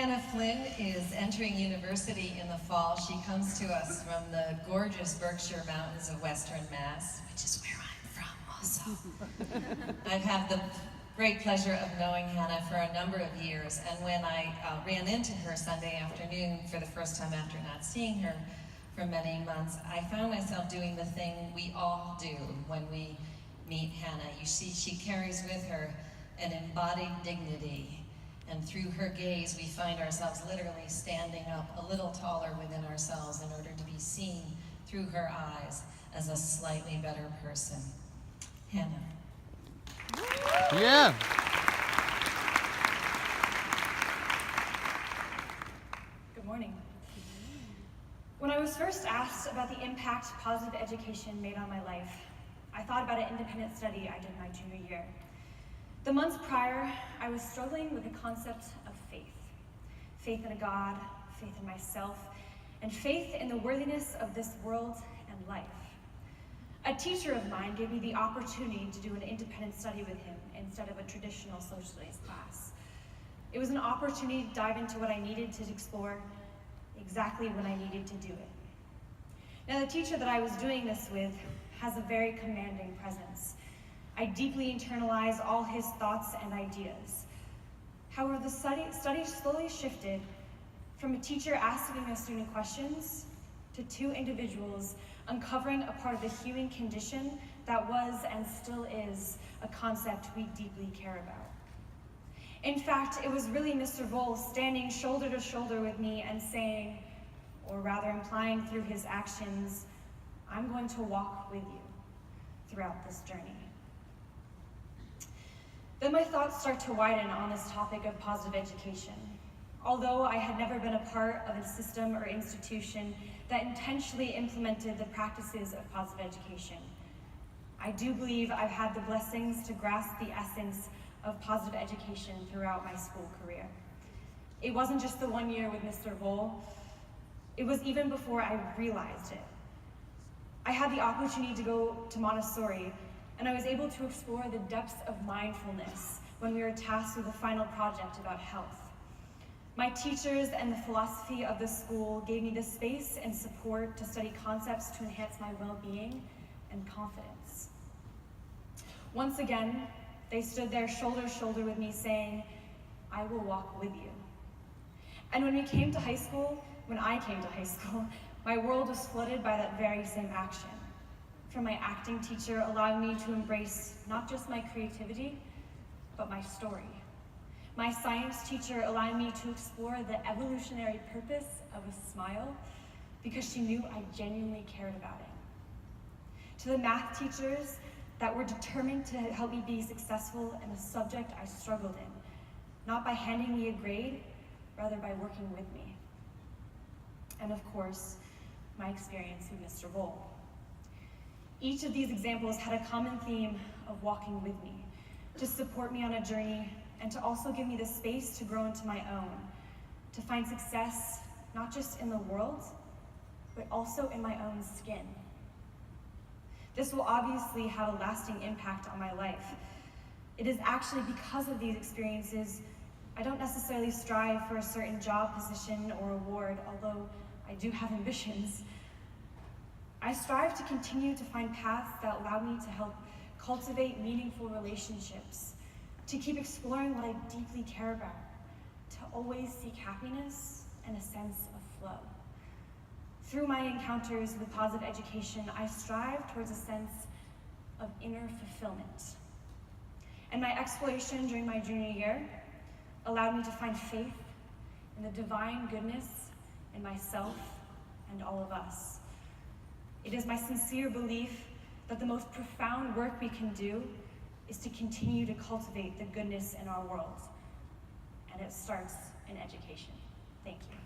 Hannah Flynn is entering university in the fall. She comes to us from the gorgeous Berkshire Mountains of Western Mass, which is where I'm from also. I've had the great pleasure of knowing Hannah for a number of years, and when I ran into her Sunday afternoon for the first time after not seeing her for many months, I found myself doing the thing we all do when we meet Hannah. You see, she carries with her an embodied dignity, and through her gaze we find ourselves literally standing up a little taller within ourselves in order to be seen through her eyes as a slightly better person. Hannah. Yeah. Good morning. When I was first asked about the impact positive education made on my life, I thought about an independent study I did my junior year. The months prior, I was struggling with the concept of faith. Faith in a God, faith in myself, and faith in the worthiness of this world and life. A teacher of mine gave me the opportunity to do an independent study with him instead of a traditional social studies class. It was an opportunity to dive into what I needed to explore exactly when I needed to do it. Now, the teacher that I was doing this with has a very commanding presence. I deeply internalize all his thoughts and ideas. However, the study slowly shifted from a teacher asking a student questions to two individuals uncovering a part of the human condition that was and still is a concept we deeply care about. In fact, it was really Mr. Vole standing shoulder to shoulder with me and saying, or rather implying through his actions, I'm going to walk with you throughout this journey. Then my thoughts start to widen on this topic of positive education. Although I had never been a part of a system or institution that intentionally implemented the practices of positive education, I do believe I've had the blessings to grasp the essence of positive education throughout my school career. It wasn't just the 1 year with Mr. Vole, it was even before I realized it. I had the opportunity to go to Montessori, and I was able to explore the depths of mindfulness when we were tasked with a final project about health. My teachers and the philosophy of the school gave me the space and support to study concepts to enhance my well-being and confidence. Once again, they stood there shoulder to shoulder with me saying, I will walk with you. And when I came to high school, my world was flooded by that very same action. From my acting teacher allowing me to embrace not just my creativity, but my story. My science teacher allowing me to explore the evolutionary purpose of a smile because she knew I genuinely cared about it. To the math teachers that were determined to help me be successful in a subject I struggled in, not by handing me a grade, rather by working with me. And of course, my experience with Mr. Vole. Each of these examples had a common theme of walking with me, to support me on a journey, and to also give me the space to grow into my own, to find success not just in the world, but also in my own skin. This will obviously have a lasting impact on my life. It is actually because of these experiences, I don't necessarily strive for a certain job position or award, although I do have ambitions. I strive to continue to find paths that allow me to help cultivate meaningful relationships, to keep exploring what I deeply care about, to always seek happiness and a sense of flow. Through my encounters with positive education, I strive towards a sense of inner fulfillment. And my exploration during my junior year allowed me to find faith in the divine goodness in myself and all of us. It is my sincere belief that the most profound work we can do is to continue to cultivate the goodness in our world. And it starts in education. Thank you.